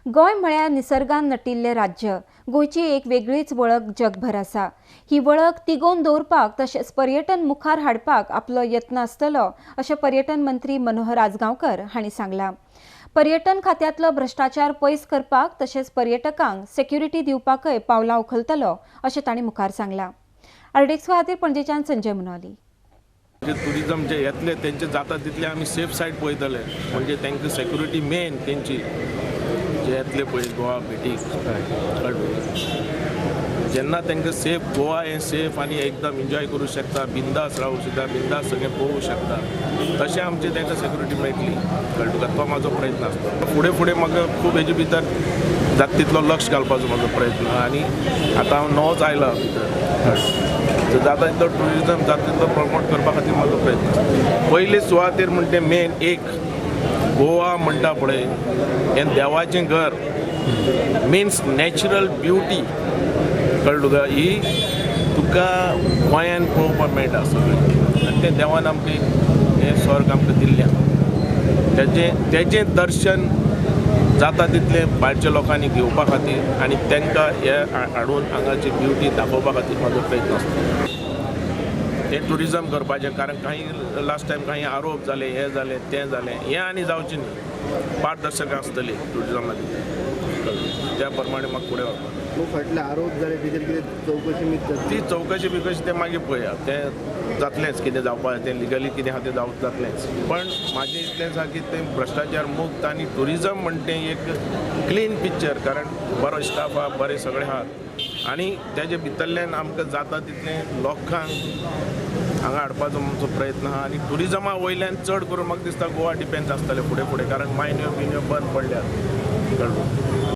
गोंय म्हळ्यार निसर्गान नटिल्लें राज्य। गोंयची एक वेगळीच वळख जगभर आसा। ही वळख तिगोवन दवरपाक तशेंच पर्यटन मुखार हाडपाक आपलो यत्न आसतलो अशें पर्यटन मंत्री मनोहर आजगांवकर हांणी सांगलां। पर्यटन खात्यांतलो भ्रश्टाचार पयस करपाक तशेंच पर्यटकांक सेक्युरिटी दिवपाकय पावलां उखलतलो अशें तांणी मुखार सांगलां। आरडेक्स खातीर पणजेच्यान संजय मुनोली। टुरिजम जे येतले तेंचे जाता तितले आमी सेफ सायड पळयतले, म्हणजे तांकां सेक्युरिटी मेन तेंची जे येतले पळय गोवा भेटीक जेन्ना तांकां सेफ गोवा हें सेफ आनी एकदम एन्जॉय करूं शकता, बिंदास रावूं शकता, बिंदास सगळें पळोवंक शकता, तशें आमचे तांकां सेक्युरिटी मेळटली। कळ्ळें तुका, तो म्हाजो प्रयत्न आसता। फुडें म्हाका खूब हेजे भितर जाता तितलो लक्ष घालपाचो म्हाजो प्रयत्न, आनी आतां हांव नवोच आयला भितर, जाता तितलो टुरिजम जाता तितलो प्रमोट करपा खातीर म्हाजो प्रयत्न आसता। पयले सुवातेर म्हणटा मेन एक गोवा म्हणटा पळय हें देवाचें घर, मिन्स नॅचरल ब्युटी। कळ्ळें तुका, ही तुका गोंयान पळोवपाक मेळटा सगळें, आनी तें देवान आमकां हें स्वर्ग आमकां दिल्लें, तेजें दर्शन जाता तितलें भायरच्या लोकांनी घेवपा खातीर आनी तांकां हे हाडून हांगाची ब्युटी दाखोवपा खातीर म्हाजो प्रयत्न आसता। हें टुरिजम करपाचें, कारण काही लास्ट टायम काही आरोप जाले, हें जालें तें जालें, हें आनी जावचें न्ही। पारदर्शक आसतली टुरिजमा भितर, त्या प्रमाणे म्हाका फुडें वचपाक। फाटले आरोप जाले तेजेर कितें चवकशी ती चवकशी बिकशी तें मागीर पळया, तें जातलेंच कितें जावपाक, तें लिगली कितें आहा तें जातलेंच। पण म्हाजें इतलें आसा की तें भ्रश्टाचार मुक्त आनी टुरिजम म्हणटा तें एक क्लीन पिक्चर, कारण बरो स्टाफ आहा, बरें सगळें आहा, आनी तेजे भितरल्यान आमकां जाता तितलें लोकांक हांगा हाडपाचो आमचो प्रयत्न आहा। आनी टुरिजमा वयल्यान चड करून म्हाका दिसता गोवा डिपेंड आसतलें फुडें, कारण मायन्यो बिन्यो बंद पडल्यात।